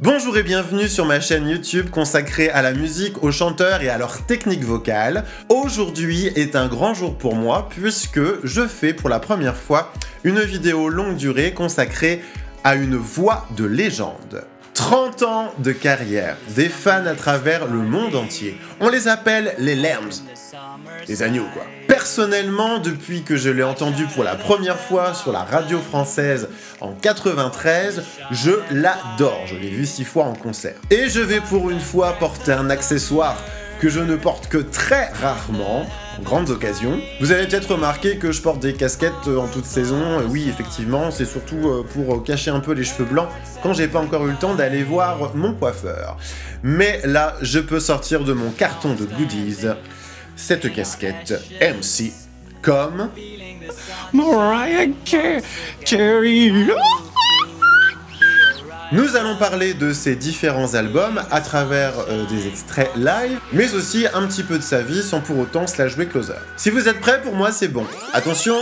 Bonjour et bienvenue sur ma chaîne YouTube consacrée à la musique, aux chanteurs et à leur technique vocale. Aujourd'hui est un grand jour pour moi puisque je fais pour la première fois une vidéo longue durée consacrée à une voix de légende. 30 ans de carrière, des fans à travers le monde entier. On les appelle les lambs, les agneaux quoi. Personnellement, depuis que je l'ai entendu pour la première fois sur la radio française en 93, je l'adore. Je l'ai vu 6 fois en concert. Et je vais pour une fois porter un accessoire que je ne porte que très rarement, en grandes occasions. Vous avez peut-être remarqué que je porte des casquettes en toute saison. Oui, effectivement, c'est surtout pour cacher un peu les cheveux blancs quand j'ai pas encore eu le temps d'aller voir mon coiffeur. Mais là, je peux sortir de mon carton de goodies cette casquette MC comme Mariah Carey. Nous allons parler de ses différents albums à travers des extraits live, mais aussi un petit peu de sa vie sans pour autant se la jouer closer. Si vous êtes prêts, pour moi c'est bon. Attention,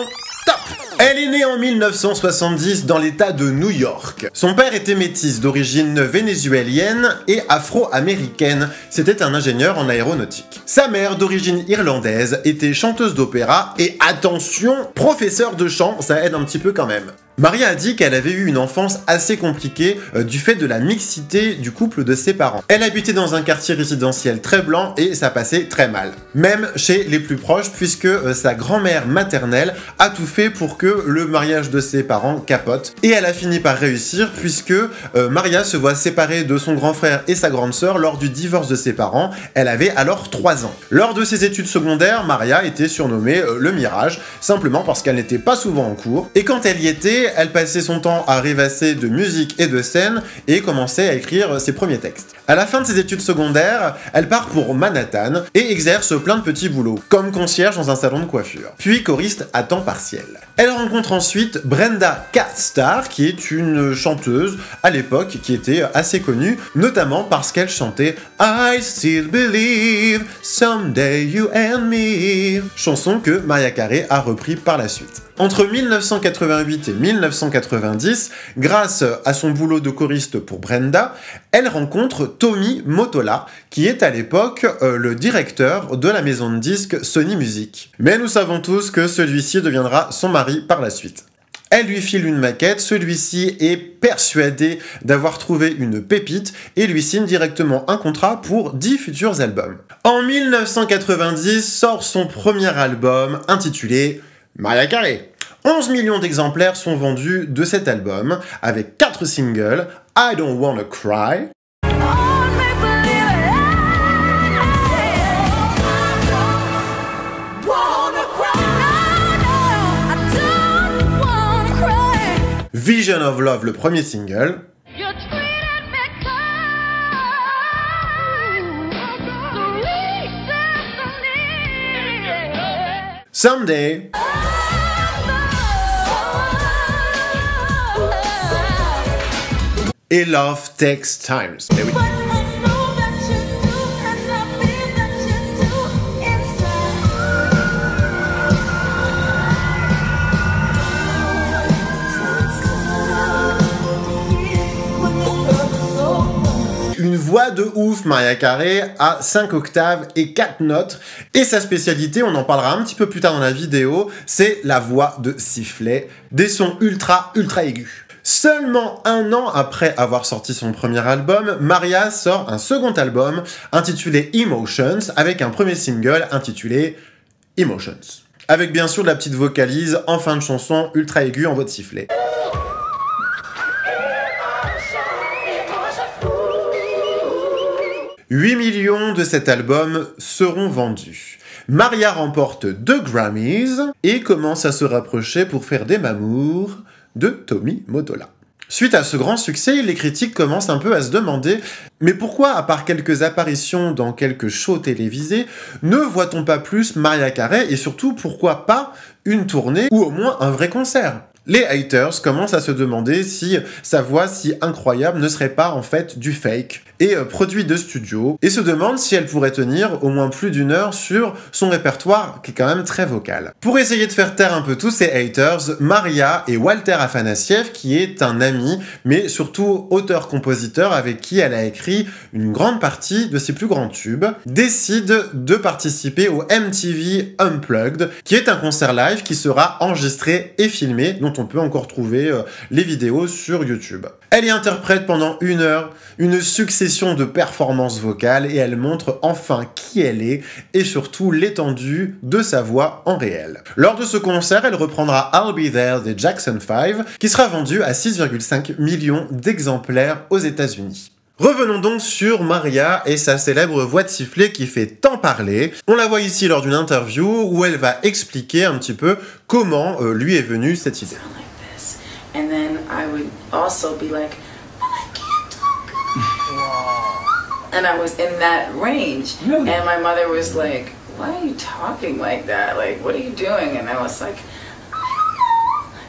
top! Elle est née en 1970 dans l'état de New York. Son père était métis d'origine vénézuélienne et afro-américaine. C'était un ingénieur en aéronautique. Sa mère, d'origine irlandaise, était chanteuse d'opéra et, attention, professeur de chant, ça aide un petit peu quand même. Maria a dit qu'elle avait eu une enfance assez compliquée du fait de la mixité du couple de ses parents. Elle habitait dans un quartier résidentiel très blanc et ça passait très mal. Même chez les plus proches puisque sa grand-mère maternelle a tout fait pour que le mariage de ses parents capote. Et elle a fini par réussir puisque Maria se voit séparée de son grand frère et sa grande sœur lors du divorce de ses parents. Elle avait alors 3 ans. Lors de ses études secondaires, Maria était surnommée le Mirage, simplement parce qu'elle n'était pas souvent en cours. Et quand elle y était, elle passait son temps à rêvasser de musique et de scène et commençait à écrire ses premiers textes. À la fin de ses études secondaires, elle part pour Manhattan et exerce plein de petits boulots, comme concierge dans un salon de coiffure, puis choriste à temps partiel. Elle rencontre ensuite Brenda K. Starr, qui est une chanteuse à l'époque qui était assez connue, notamment parce qu'elle chantait I Still Believe Someday You and Me, chanson que Mariah Carey a repris par la suite. Entre 1988 et 1990, grâce à son boulot de choriste pour Brenda, elle rencontre Tommy Mottola, qui est à l'époque le directeur de la maison de disques Sony Music. Mais nous savons tous que celui-ci deviendra son mari par la suite. Elle lui file une maquette, celui-ci est persuadé d'avoir trouvé une pépite et lui signe directement un contrat pour 10 futurs albums. En 1990 sort son premier album intitulé Mariah Carey. 11 millions d'exemplaires sont vendus de cet album, avec 4 singles, I Don't Wanna Cry, Vision of Love, le premier single, Someday, et Love Takes Time. Eh oui. Une voix de ouf, Mariah Carey, à 5 octaves et 4 notes. Et sa spécialité, on en parlera un petit peu plus tard dans la vidéo, c'est la voix de sifflet, des sons ultra aigus. Seulement un an après avoir sorti son premier album, Maria sort un second album intitulé Emotions, avec un premier single intitulé Emotions. Avec bien sûr de la petite vocalise en fin de chanson ultra aiguë en voix de sifflet. « 8 millions de cet album seront vendus. Maria remporte 2 Grammys et commence à se rapprocher pour faire des mamours de Tommy Mottola. Suite à ce grand succès, les critiques commencent un peu à se demander « Mais pourquoi, à part quelques apparitions dans quelques shows télévisés, ne voit-on pas plus Mariah Carey et surtout, pourquoi pas une tournée ou au moins un vrai concert ?» Les haters commencent à se demander si sa voix si incroyable ne serait pas en fait du fake et produit de studio, et se demandent si elle pourrait tenir au moins plus d'1 heure sur son répertoire qui est quand même très vocal. Pour essayer de faire taire un peu tous ces haters, Maria et Walter Afanasieff, qui est un ami, mais surtout auteur-compositeur avec qui elle a écrit une grande partie de ses plus grands tubes, décident de participer au MTV Unplugged, qui est un concert live qui sera enregistré et filmé, dont on peut encore trouver les vidéos sur YouTube. Elle y interprète pendant 1 heure une succession de performances vocales et elle montre enfin qui elle est et surtout l'étendue de sa voix en réel. Lors de ce concert, elle reprendra I'll Be There des Jackson 5 qui sera vendu à 6,5 millions d'exemplaires aux États-Unis. Revenons donc sur Maria et sa célèbre voix de sifflet qui fait tant parler. On la voit ici lors d'une interview où elle va expliquer un petit peu comment lui est venue cette idée. And then I would also be like, but I can't talk. And I was in that range. Really? And my mother was like, why are you talking like that? Like, what are you doing? And I was like,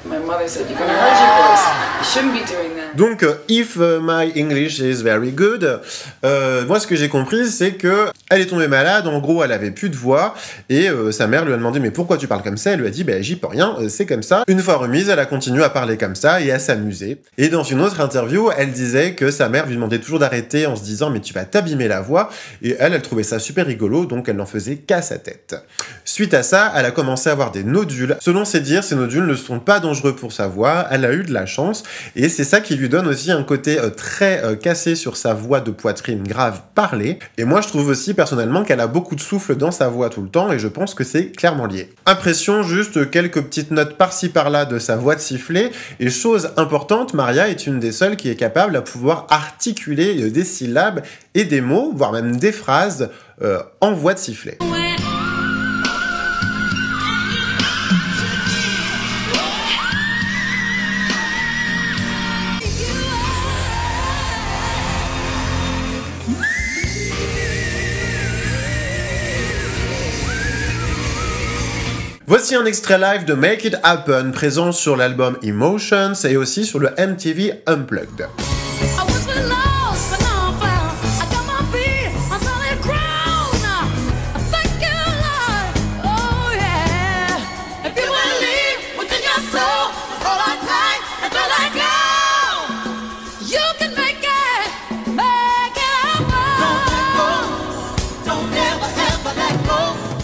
my mother said, you're gonna hurt your voice. You shouldn't be doing that. Donc, if my English is very good, moi ce que j'ai compris, c'est que elle est tombée malade, en gros elle avait plus de voix, et sa mère lui a demandé mais pourquoi tu parles comme ça? Elle lui a dit bah j'y peux rien, c'est comme ça. Une fois remise, elle a continué à parler comme ça et à s'amuser. Et dans une autre interview, elle disait que sa mère lui demandait toujours d'arrêter en se disant mais tu vas t'abîmer la voix, et elle trouvait ça super rigolo, donc elle n'en faisait qu'à sa tête. Suite à ça, elle a commencé à avoir des nodules. Selon ses dires, ces nodules ne sont pas dangereux pour sa voix, elle a eu de la chance, et c'est ça qui lui donne aussi un côté très cassé sur sa voix de poitrine grave parlée. Et moi je trouve aussi personnellement qu'elle a beaucoup de souffle dans sa voix tout le temps, et je pense que c'est clairement lié. Impression, juste quelques petites notes par-ci par-là de sa voix de sifflet, et chose importante, Maria est une des seules qui est capable à pouvoir articuler des syllabes et des mots, voire même des phrases en voix de sifflet. Voici un extrait live de Make It Happen, présent sur l'album Emotions et aussi sur le MTV Unplugged.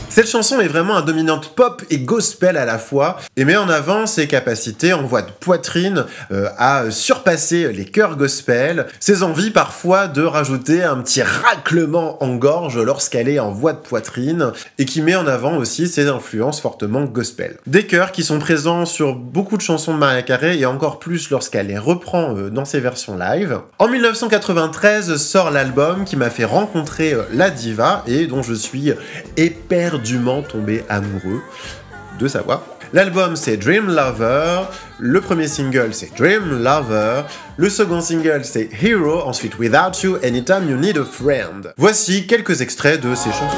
Cette chanson est vraiment à dominante pop et gospel à la fois, et met en avant ses capacités en voix de poitrine à surpasser les chœurs gospel, ses envies parfois de rajouter un petit raclement en gorge lorsqu'elle est en voix de poitrine, et qui met en avant aussi ses influences fortement gospel. Des chœurs qui sont présents sur beaucoup de chansons de Mariah Carey, et encore plus lorsqu'elle les reprend dans ses versions live. En 1993 sort l'album qui m'a fait rencontrer la diva, et dont je suis éperdument tombé amoureux de sa voix. L'album c'est Dream Lover, le premier single c'est Dream Lover, le second single c'est Hero, ensuite Without You, Anytime You Need a Friend. Voici quelques extraits de ces chansons.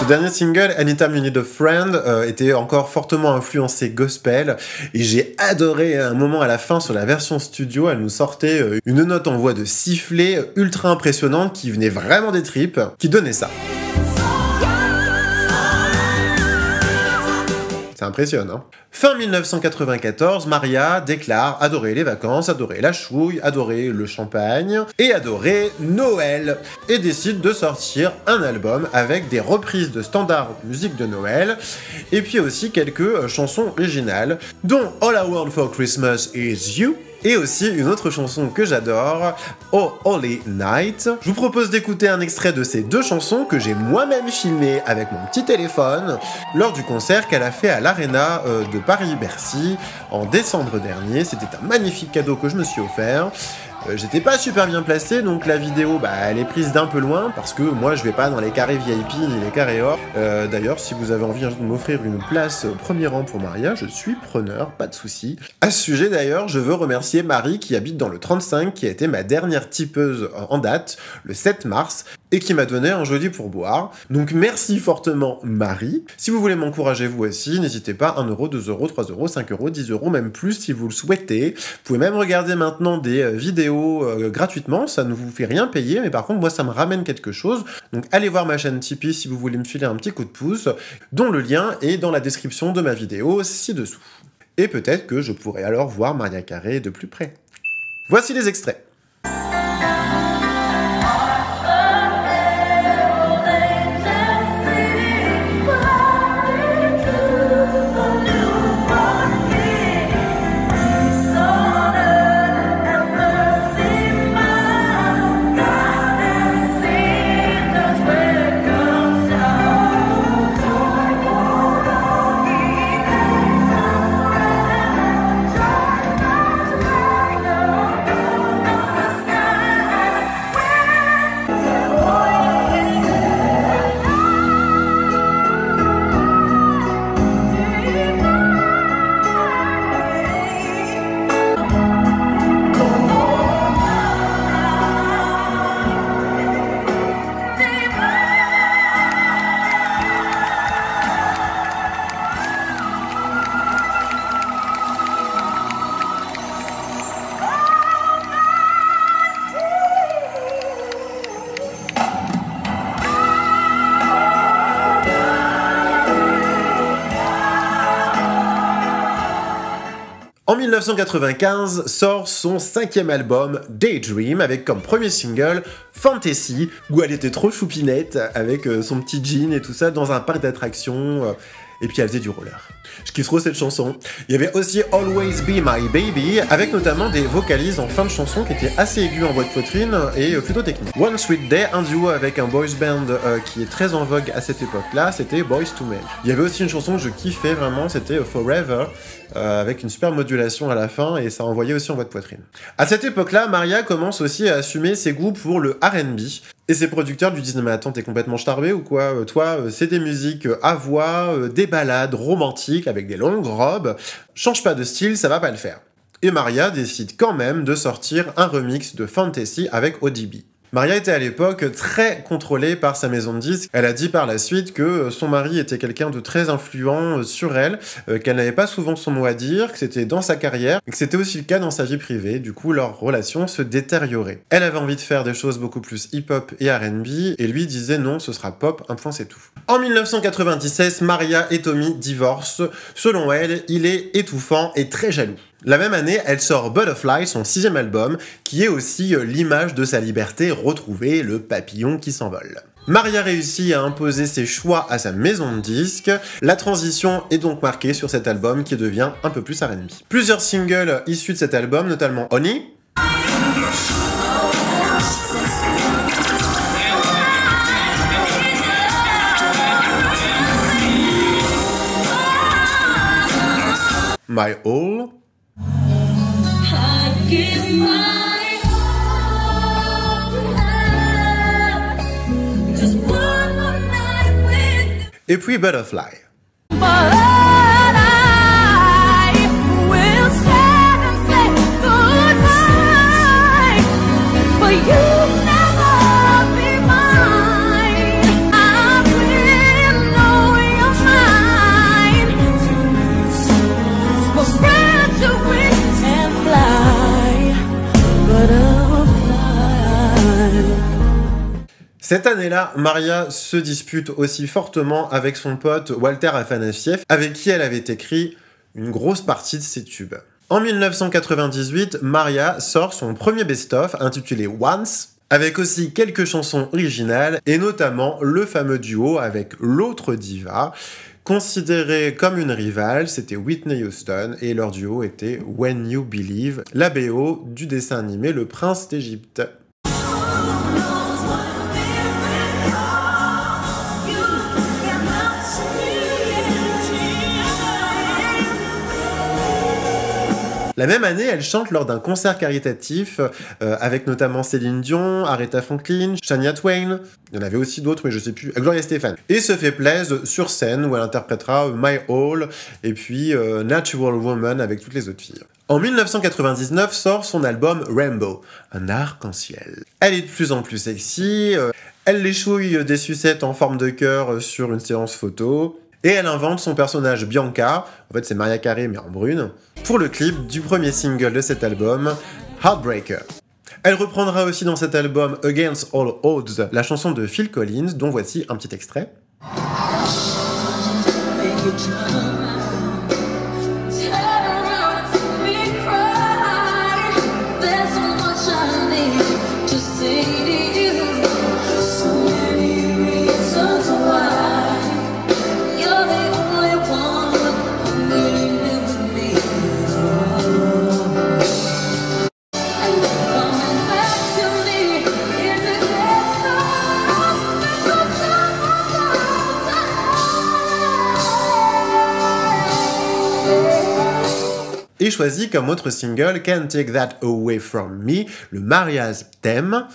dernier single, Anytime You Need a Friend, était encore fortement influencé gospel, et j'ai adoré un moment à la fin sur la version studio, elle nous sortait une note en voix de sifflet ultra impressionnante qui venait vraiment des tripes, qui donnait ça. Ça impressionne, hein. Fin 1994, Maria déclare adorer les vacances, adorer la chouille, adorer le champagne et adorer Noël, et décide de sortir un album avec des reprises de standards musique de Noël, et puis aussi quelques chansons originales, dont All I Want for Christmas Is You, et aussi une autre chanson que j'adore, Oh Holy Night. Je vous propose d'écouter un extrait de ces deux chansons que j'ai moi-même filmé avec mon petit téléphone lors du concert qu'elle a fait à l'Arena de Paris-Bercy en décembre dernier. C'était un magnifique cadeau que je me suis offert. J'étais pas super bien placé, donc la vidéo, elle est prise d'un peu loin, parce que moi, je vais pas dans les carrés VIP ni les carrés or. D'ailleurs, si vous avez envie de m'offrir une place premier rang pour Maria, je suis preneur, pas de souci. À ce sujet, d'ailleurs, je veux remercier Marie, qui habite dans le 35, qui a été ma dernière tipeuse en date, le 7 mars, et qui m'a donné un joli pourboire. Donc merci fortement Marie. Si vous voulez m'encourager vous aussi, n'hésitez pas, 1 €, 2 €, 3 €, 5 €, 10 €, même plus si vous le souhaitez. Vous pouvez même regarder maintenant des vidéos gratuitement, ça ne vous fait rien payer, mais par contre moi ça me ramène quelque chose. Donc allez voir ma chaîne Tipeee si vous voulez me filer un petit coup de pouce, dont le lien est dans la description de ma vidéo ci-dessous. Et peut-être que je pourrai alors voir Mariah Carey de plus près. Voici les extraits. En 1995, sort son 5e album, Daydream, avec comme premier single Fantasy, où elle était trop choupinette, avec son petit jean et tout ça, dans un parc d'attractions, et puis elle faisait du roller. Je kiffe trop cette chanson. Il y avait aussi Always Be My Baby, avec notamment des vocalises en fin de chanson qui étaient assez aiguës en voix de poitrine et plutôt techniques. One Sweet Day, un duo avec un boys band qui est très en vogue à cette époque-là, c'était Boys to Men. Il y avait aussi une chanson que je kiffais vraiment, c'était Forever, avec une super modulation à la fin et ça envoyait aussi en voix de poitrine. À cette époque-là, Maria commence aussi à assumer ses goûts pour le R&B. Et ses producteurs lui disent « Non mais attends, t'es complètement starbé ou quoi? Toi, c'est des musiques à voix, des ballades romantiques avec des longues robes. Change pas de style, ça va pas le faire. » Et Maria décide quand même de sortir un remix de Fantasy avec ODB. Maria était à l'époque très contrôlée par sa maison de disques. Elle a dit par la suite que son mari était quelqu'un de très influent sur elle, qu'elle n'avait pas souvent son mot à dire, que c'était dans sa carrière, et que c'était aussi le cas dans sa vie privée. Du coup, leur relation se détériorait. Elle avait envie de faire des choses beaucoup plus hip-hop et R&B, et lui disait non, ce sera pop, un point c'est tout. En 1996, Maria et Tommy divorcent. Selon elle, il est étouffant et très jaloux. La même année, elle sort Butterfly, son 6e album, qui est aussi l'image de sa liberté retrouvée, le papillon qui s'envole. Maria réussit à imposer ses choix à sa maison de disques. La transition est donc marquée sur cet album qui devient un peu plus R&B. Plusieurs singles issus de cet album, notamment Honey, My All, et puis Butterfly. Cette année-là, Maria se dispute aussi fortement avec son pote Walter Afanasieff, avec qui elle avait écrit une grosse partie de ses tubes. En 1998, Maria sort son premier best-of intitulé Once, avec aussi quelques chansons originales, et notamment le fameux duo avec l'autre diva, considérée comme une rivale, c'était Whitney Houston, et leur duo était When You Believe, la BO du dessin animé Le Prince d'Égypte. La même année, elle chante lors d'un concert caritatif avec notamment Céline Dion, Aretha Franklin, Shania Twain, il y en avait aussi d'autres mais je sais plus, Gloria Estefan. Et se fait plaisir sur scène où elle interprétera My All et puis Natural Woman avec toutes les autres filles. En 1999 sort son album Rainbow, un arc-en-ciel. Elle est de plus en plus sexy, elle léchouille des sucettes en forme de cœur sur une séance photo. Et elle invente son personnage Bianca, en fait c'est Mariah Carey mais en brune, pour le clip du premier single de cet album, Heartbreaker. Elle reprendra aussi dans cet album Against All Odds la chanson de Phil Collins, dont voici un petit extrait. Et choisit comme autre single Can't Take That Away From Me, le mariage thème,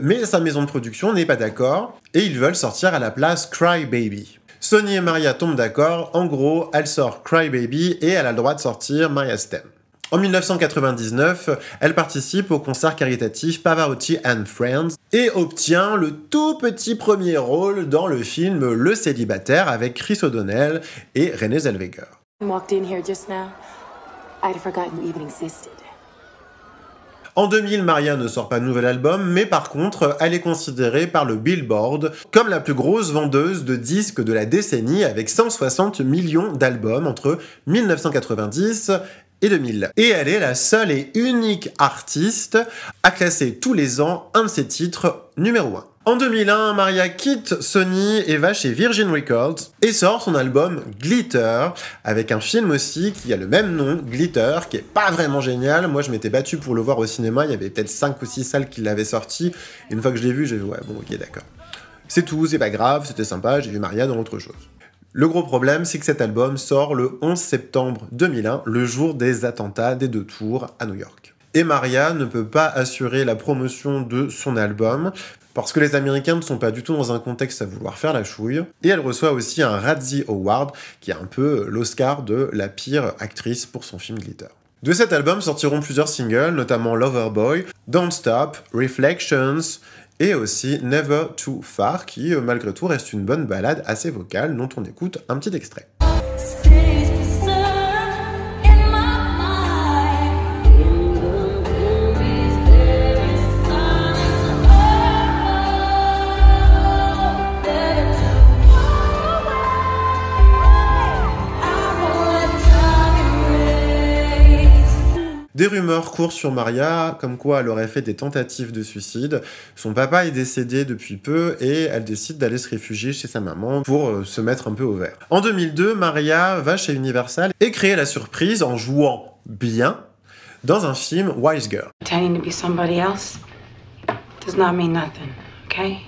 mais sa maison de production n'est pas d'accord et ils veulent sortir à la place Cry Baby. Sony et Maria tombent d'accord, en gros, elle sort Cry Baby et elle a le droit de sortir Mariah's Theme. En 1999, elle participe au concert caritatif Pavarotti and Friends et obtient le tout petit premier rôle dans le film Le Célibataire avec Chris O'Donnell et Renée Zellweger. En 2000, Maria ne sort pas de nouvel album, mais par contre, elle est considérée par le Billboard comme la plus grosse vendeuse de disques de la décennie avec 160 millions d'albums entre 1990 et 2000. Et elle est la seule et unique artiste à classer tous les ans un de ses titres numéro 1. En 2001, Maria quitte Sony et va chez Virgin Records et sort son album Glitter, avec un film aussi qui a le même nom, Glitter, qui est pas vraiment génial. Moi, je m'étais battu pour le voir au cinéma, il y avait peut-être 5 ou 6 salles qui l'avaient sorti. Et une fois que je l'ai vu, j'ai vu, ouais, bon, ok, d'accord. C'est tout, c'est pas grave, c'était sympa, j'ai vu Maria dans autre chose. Le gros problème, c'est que cet album sort le 11 septembre 2001, le jour des attentats des 2 tours à New York. Et Maria ne peut pas assurer la promotion de son album, parce que les Américains ne sont pas du tout dans un contexte à vouloir faire la chouille. Et elle reçoit aussi un Razzie Award, qui est un peu l'Oscar de la pire actrice pour son film Glitter. De cet album sortiront plusieurs singles, notamment Loverboy, Don't Stop, Reflections, et aussi Never Too Far, qui malgré tout reste une bonne ballade assez vocale, dont on écoute un petit extrait. Des rumeurs courent sur Maria, comme quoi elle aurait fait des tentatives de suicide. Son papa est décédé depuis peu et elle décide d'aller se réfugier chez sa maman pour se mettre un peu au vert. En 2002, Maria va chez Universal et crée la surprise en jouant bien dans un film Wise Girl. Pretending to be somebody else does not mean nothing, okay?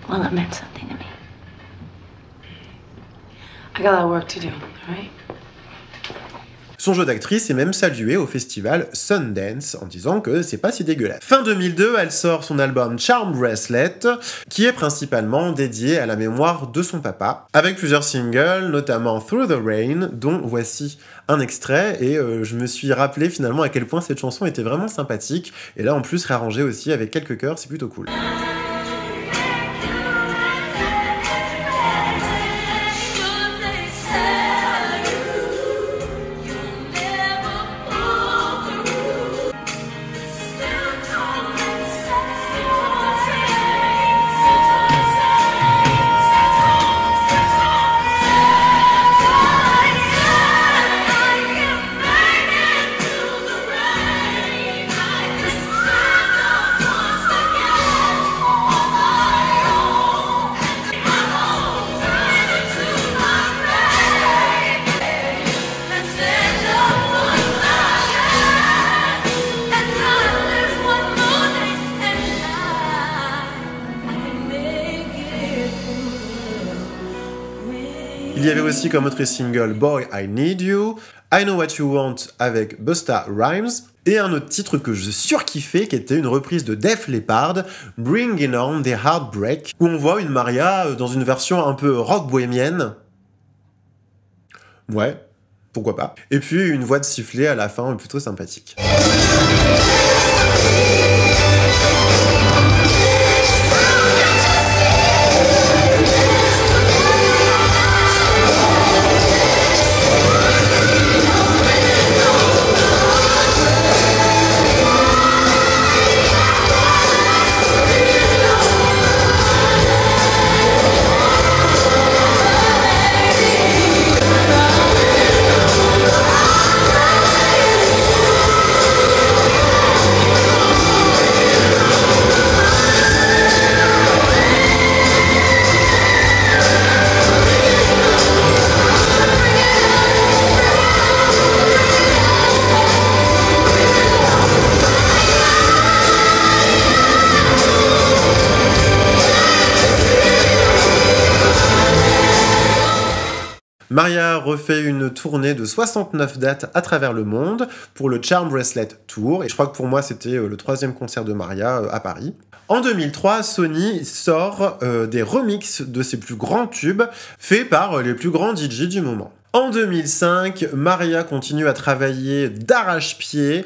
Well, it meant something to me. I got a lot of work to do, all right? Son jeu d'actrice est même salué au festival Sundance en disant que c'est pas si dégueulasse. Fin 2002, elle sort son album Charm Bracelet, qui est principalement dédié à la mémoire de son papa, avec plusieurs singles, notamment Through the Rain, dont voici un extrait, et je me suis rappelé finalement à quel point cette chanson était vraiment sympathique, et là en plus réarrangée aussi avec quelques chœurs, c'est plutôt cool. Il y avait aussi comme autre single Boy I Need You, I Know What You Want avec Busta Rhymes, et un autre titre que je surkiffais qui était une reprise de Def Leppard, Bringing On the Heartbreak, où on voit une Maria dans une version un peu rock bohémienne. Ouais, pourquoi pas. Et puis une voix de sifflet à la fin plutôt sympathique. Maria refait une tournée de 69 dates à travers le monde pour le Charm Bracelet Tour, et je crois que pour moi c'était le 3e concert de Maria à Paris. En 2003, Sony sort des remixes de ses plus grands tubes, faits par les plus grands DJ du moment. En 2005, Maria continue à travailler d'arrache-pied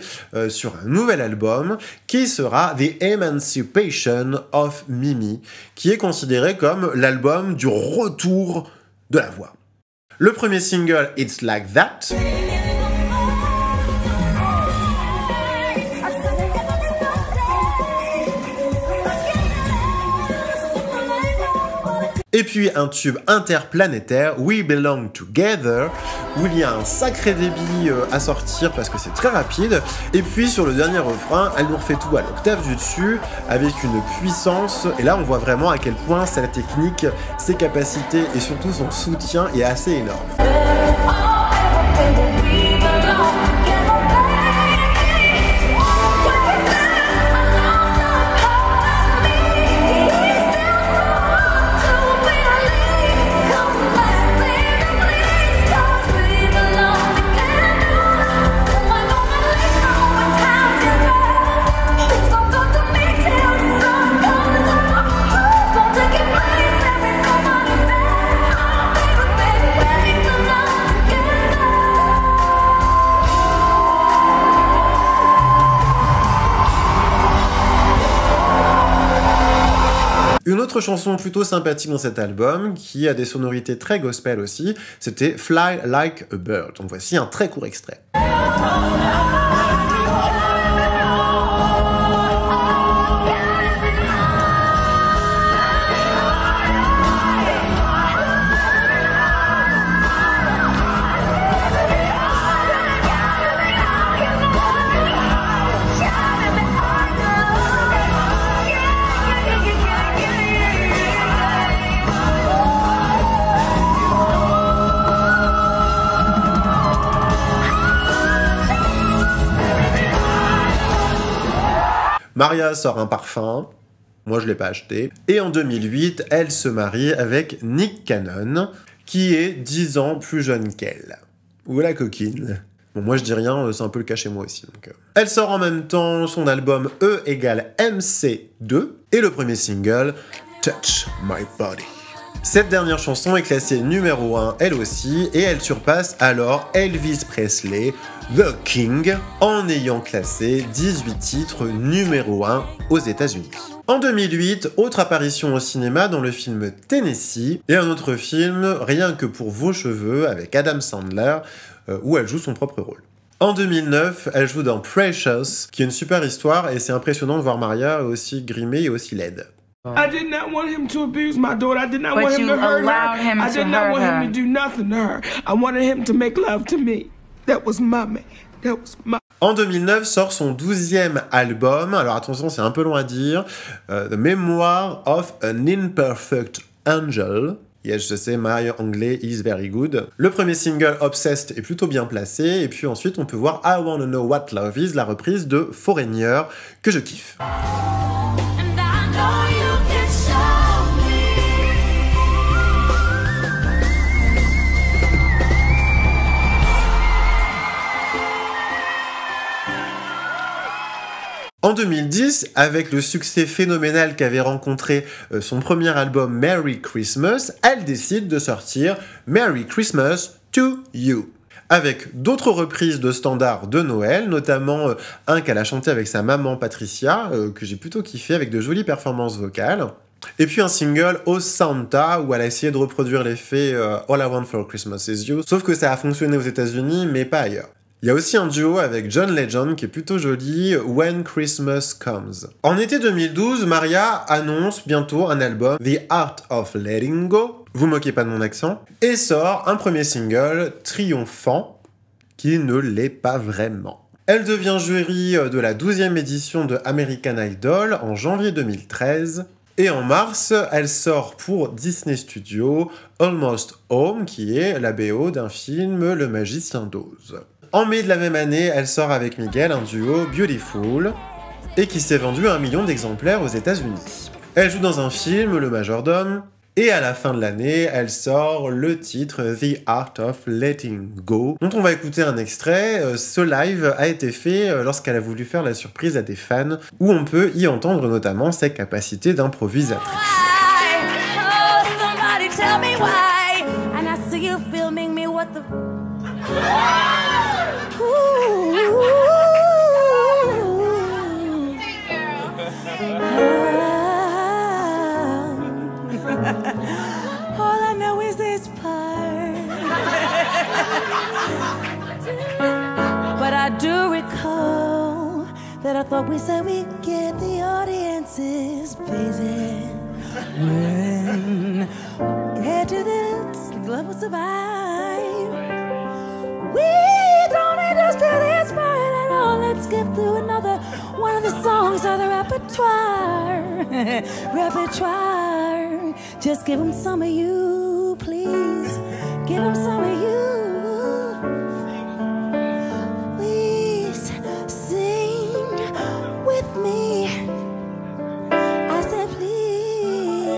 sur un nouvel album qui sera The Emancipation of Mimi, qui est considéré comme l'album du retour de la voix. Le premier single, It's Like That. Et puis un tube interplanétaire, We Belong Together, où il y a un sacré débit à sortir parce que c'est très rapide. Et puis sur le dernier refrain, elle nous refait tout à l'octave du dessus, avec une puissance. Et là, on voit vraiment à quel point sa technique, ses capacités et surtout son soutien est assez énorme. Une autre chanson plutôt sympathique dans cet album, qui a des sonorités très gospel aussi, c'était Fly Like a Bird. Donc voici un très court extrait. Maria sort un parfum, moi je l'ai pas acheté, et en 2008, elle se marie avec Nick Cannon, qui est 10 ans plus jeune qu'elle. Ou la coquine. Bon, moi je dis rien, c'est un peu le cas chez moi aussi. Donc, Elle sort en même temps son album E = MC2, et le premier single, Touch My Body. Cette dernière chanson est classée numéro 1 elle aussi, et elle surpasse alors Elvis Presley, The King, en ayant classé 18 titres numéro 1 aux États-Unis. En 2008, autre apparition au cinéma dans le film Tennessee, et un autre film, Rien que pour vos cheveux, avec Adam Sandler, où elle joue son propre rôle. En 2009, elle joue dans Precious, qui est une super histoire, et c'est impressionnant de voir Maria aussi grimée et aussi laide. I did not want him to abuse my daughter. I did not want him to hurt her. I did not want him to do nothing to her. I wanted him to make love to me. That was my man. That was my... En 2009 sort son 12e album, alors attention c'est un peu long à dire, The Memoir of an Imperfect Angel. Yes, je sais, my anglais is very good. Le premier single, Obsessed, est plutôt bien placé, et puis ensuite on peut voir I Wanna Know What Love Is, la reprise de Foreigner, que je kiffe. En 2010, avec le succès phénoménal qu'avait rencontré son premier album Merry Christmas, elle décide de sortir Merry Christmas to You. Avec d'autres reprises de standards de Noël, notamment un qu'elle a chanté avec sa maman Patricia, que j'ai plutôt kiffé avec de jolies performances vocales. Et puis un single Oh Santa où elle a essayé de reproduire l'effet All I Want for Christmas Is You, sauf que ça a fonctionné aux États-Unis mais pas ailleurs. Il y a aussi un duo avec John Legend qui est plutôt joli, When Christmas Comes. En été 2012, Maria annonce bientôt un album, The Art of Letting Go, vous moquez pas de mon accent, et sort un premier single triomphant, qui ne l'est pas vraiment. Elle devient jury de la 12e édition de American Idol en janvier 2013, et en mars, elle sort pour Disney Studios Almost Home, qui est la BO d'un film Le Magicien d'Oz. En mai de la même année, elle sort avec Miguel un duo Beautiful, et qui s'est vendu à 1 million d'exemplaires aux États-Unis. Elle joue dans un film, Le Majordome, et à la fin de l'année, elle sort le titre The Art of Letting Go, dont on va écouter un extrait. Ce live a été fait lorsqu'elle a voulu faire la surprise à des fans, où on peut y entendre notamment ses capacités d'improvisatrice. All I know is this part. But I do recall that I thought we said we'd get the audience's faces when head to this love will survive. We don't need to do this part at all. Let's skip through another one of the songs of the repertoire. Repertoire. Just give them some of you, please. Give them some of you. Please sing with me. I said please.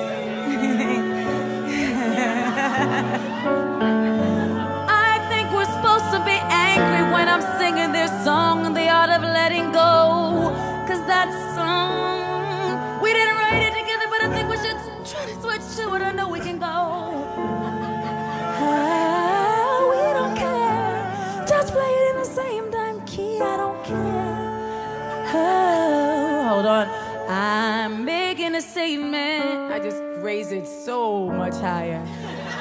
I think we're supposed to be angry when I'm singing this song, The Art of Letting Go. 'Cause that song, we didn't write it together, but I think we should try to switch to it. I know we can go. We don't care. Just play it in the same damn key. I don't care. Hold on. I'm making a statement. I just raised it so much higher.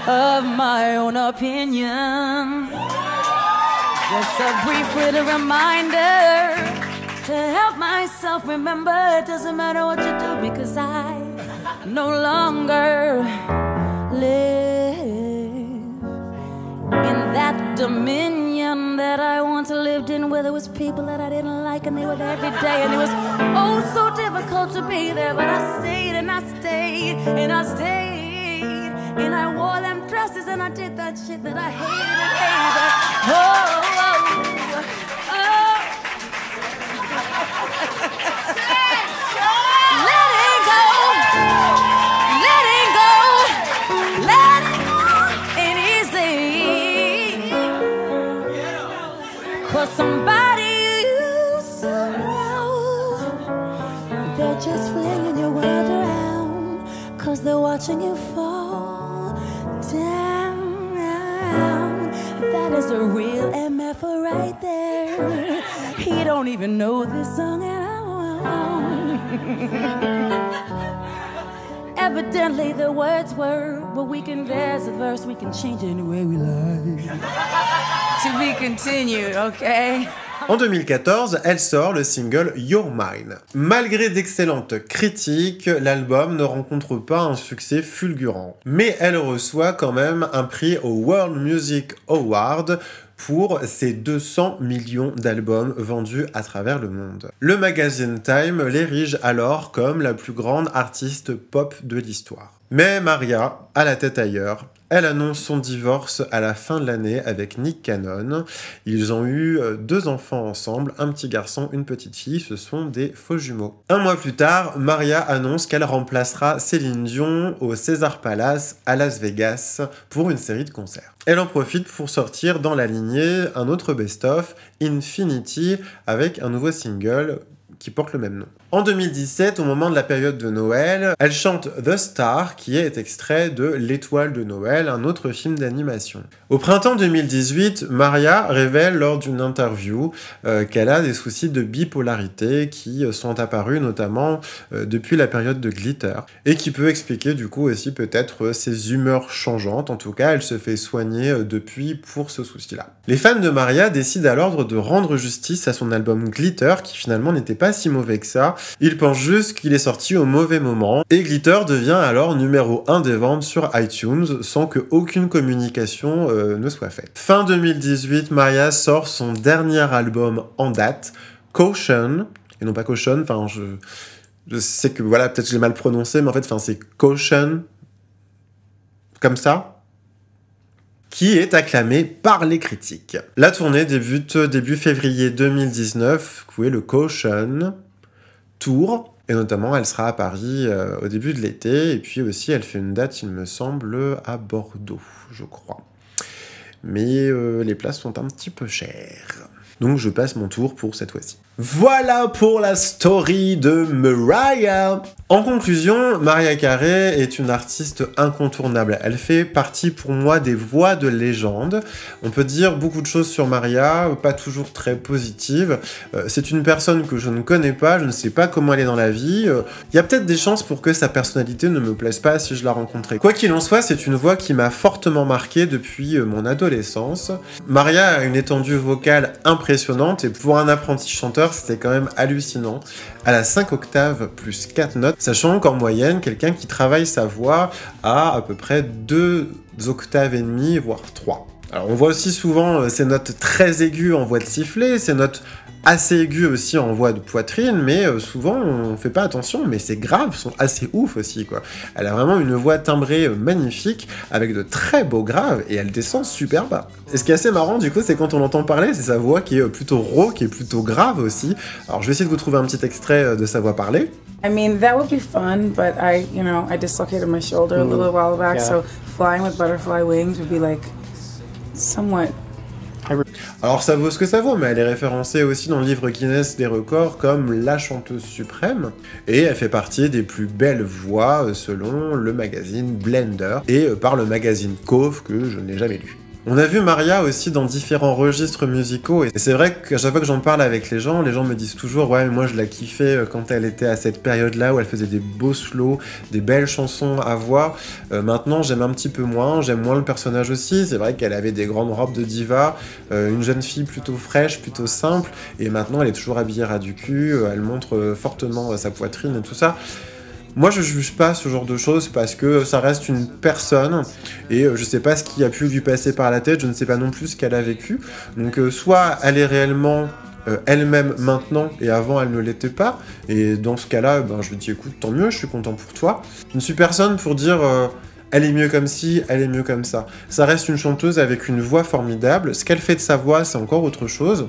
Of my own opinion. Just a brief little reminder to help myself remember it doesn't matter what you do because I no longer live in that dominion that I once lived in, where there was people that I didn't like and they were there every day and it was oh so difficult to be there, but I stayed and I stayed and I stayed and I wore them dresses and I did that shit that I hated and hated. Oh, oh, oh. Letting go, letting go, letting go ain't easy. 'Cause somebody used to know they're just flinging your world around. 'Cause they're watching you fall down. That is a real MF right there. He don't even know this song at all. Evidently the words were, but we can, there's a verse, we can change it any way we like. To be continued, okay? En 2014, elle sort le single You're Mine. Malgré d'excellentes critiques, l'album ne rencontre pas un succès fulgurant. Mais elle reçoit quand même un prix au World Music Award pour ses 200 millions d'albums vendus à travers le monde. Le magazine Time l'érige alors comme la plus grande artiste pop de l'histoire. Mais Maria a la tête ailleurs. Elle annonce son divorce à la fin de l'année avec Nick Cannon. Ils ont eu 2 enfants ensemble, un petit garçon, une petite fille, ce sont des faux jumeaux. Un mois plus tard, Maria annonce qu'elle remplacera Céline Dion au Caesars Palace à Las Vegas pour une série de concerts. Elle en profite pour sortir dans la lignée un autre best-of, Infinity, avec un nouveau single qui porte le même nom. En 2017, au moment de la période de Noël, elle chante The Star, qui est extrait de L'Étoile de Noël, un autre film d'animation. Au printemps 2018, Maria révèle lors d'une interview qu'elle a des soucis de bipolarité qui sont apparus notamment depuis la période de Glitter, et qui peut expliquer du coup aussi peut-être ses humeurs changeantes. En tout cas, elle se fait soigner depuis pour ce souci-là. Les fans de Maria décident alors de rendre justice à son album Glitter, qui finalement n'était pas si mauvais que ça. Ils pensent juste qu'il est sorti au mauvais moment, et Glitter devient alors numéro 1 des ventes sur iTunes, sans que aucune communication ne soit faite. Fin 2018, Maria sort son dernier album en date, Caution, et non pas Caution, enfin je sais que voilà, peut-être je l'ai mal prononcé, mais en fait c'est Caution, comme ça, qui est acclamé par les critiques. La tournée débute début février 2019, qui est le Caution Tour, et notamment elle sera à Paris au début de l'été, et puis aussi elle fait une date, il me semble, à Bordeaux, je crois. Mais les places sont un petit peu chères. Donc je passe mon tour pour cette fois-ci. Voilà pour la story de Mariah. En conclusion, Mariah Carey est une artiste incontournable. Elle fait partie pour moi des voix de légende. On peut dire beaucoup de choses sur Mariah, pas toujours très positives. C'est une personne que je ne connais pas, je ne sais pas comment elle est dans la vie. Il y a peut-être des chances pour que sa personnalité ne me plaise pas si je la rencontrais. Quoi qu'il en soit, c'est une voix qui m'a fortement marqué depuis mon adolescence. Mariah a une étendue vocale impressionnante et pour un apprenti chanteur, c'était quand même hallucinant. Elle a 5 octaves plus 4 notes, sachant qu'en moyenne, quelqu'un qui travaille sa voix a à peu près 2 octaves et demie, voire 3. Alors on voit aussi souvent ces notes très aiguës en voix de sifflet, ces notes assez aiguës aussi en voix de poitrine, mais souvent on fait pas attention, mais ces graves sont assez ouf aussi, quoi. Elle a vraiment une voix timbrée magnifique, avec de très beaux graves, et elle descend super bas. Et ce qui est assez marrant du coup, c'est quand on l'entend parler, c'est sa voix qui est plutôt rauque, qui est plutôt grave aussi. Alors je vais essayer de vous trouver un petit extrait de sa voix parlée. I mean, that would be fun, but I dislocated my shoulder a little while back, so flying with butterfly wings would be like somewhat... Alors ça vaut ce que ça vaut, mais elle est référencée aussi dans le livre Guinness des records comme la chanteuse suprême, et elle fait partie des plus belles voix selon le magazine Blender, et par le magazine Cove que je n'ai jamais lu. On a vu Maria aussi dans différents registres musicaux, et c'est vrai qu'à chaque fois que j'en parle avec les gens me disent toujours « Ouais, moi je la kiffais quand elle était à cette période-là où elle faisait des beaux slows, des belles chansons à voix. Maintenant, j'aime un petit peu moins, j'aime moins le personnage aussi. C'est vrai qu'elle avait des grandes robes de diva, une jeune fille plutôt fraîche, plutôt simple, et maintenant elle est toujours habillée ras du cul, elle montre fortement sa poitrine et tout ça. » Moi, je juge pas ce genre de choses parce que ça reste une personne et je sais pas ce qui a pu lui passer par la tête, je ne sais pas non plus ce qu'elle a vécu. Donc soit elle est réellement elle-même maintenant et avant elle ne l'était pas, et dans ce cas-là, je lui dis écoute, tant mieux, je suis content pour toi. Je ne suis personne pour dire elle est mieux comme ci, elle est mieux comme ça. Ça reste une chanteuse avec une voix formidable, ce qu'elle fait de sa voix, c'est encore autre chose.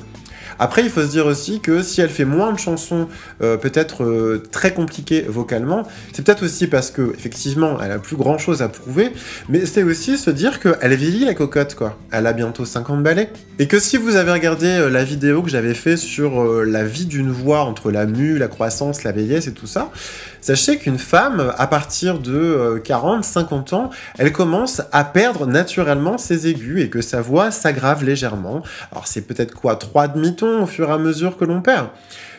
Après, il faut se dire aussi que si elle fait moins de chansons peut-être très compliquées vocalement, c'est peut-être aussi parce que effectivement, elle a plus grand-chose à prouver, mais c'est aussi se dire qu'elle vieillit la cocotte, quoi. Elle a bientôt 50 balais. Et que si vous avez regardé la vidéo que j'avais fait sur la vie d'une voix entre la mue, la croissance, la vieillesse et tout ça, sachez qu'une femme, à partir de 40, 50 ans, elle commence à perdre naturellement ses aigus et que sa voix s'aggrave légèrement. Alors c'est peut-être quoi, 3 demi-tons au fur et à mesure que l'on perd.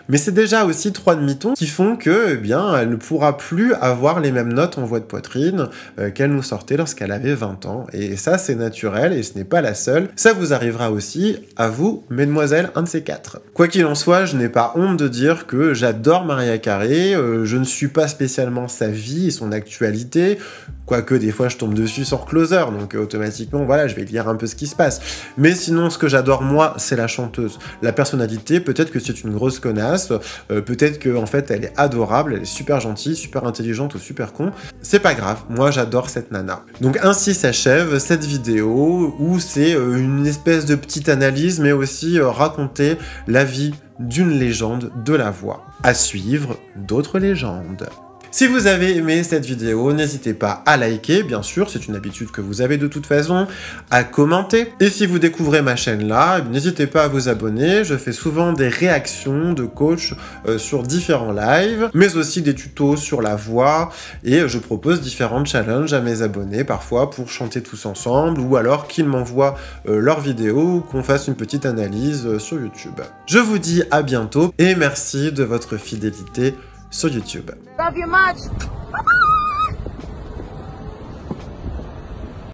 Mais c'est déjà aussi 3 demi-tons qui font que, elle ne pourra plus avoir les mêmes notes en voix de poitrine qu'elle nous sortait lorsqu'elle avait 20 ans. Et ça, c'est naturel et ce n'est pas la seule. Ça vous arrivera aussi à vous, mesdemoiselles, un de ces 4. Quoi qu'il en soit, je n'ai pas honte de dire que j'adore Mariah Carey, je ne suis pas spécialement sa vie et son actualité, quoique des fois je tombe dessus sur Closer, donc automatiquement, voilà, je vais lire un peu ce qui se passe. Mais sinon, ce que j'adore moi, c'est la chanteuse. La personnalité, peut-être que c'est une grosse connasse, peut-être qu'en fait elle est adorable, elle est super gentille, super intelligente ou super con, c'est pas grave, moi j'adore cette nana. Donc ainsi s'achève cette vidéo où c'est une espèce de petite analyse mais aussi raconter la vie d'une légende de la voix. À suivre d'autres légendes. Si vous avez aimé cette vidéo, n'hésitez pas à liker, bien sûr, c'est une habitude que vous avez de toute façon, à commenter. Et si vous découvrez ma chaîne là, n'hésitez pas à vous abonner, je fais souvent des réactions de coach sur différents lives, mais aussi des tutos sur la voix, et je propose différents challenges à mes abonnés, parfois pour chanter tous ensemble, ou alors qu'ils m'envoient leurs vidéos, ou qu'on fasse une petite analyse sur YouTube. Je vous dis à bientôt, et merci de votre fidélité sur YouTube. Love you much.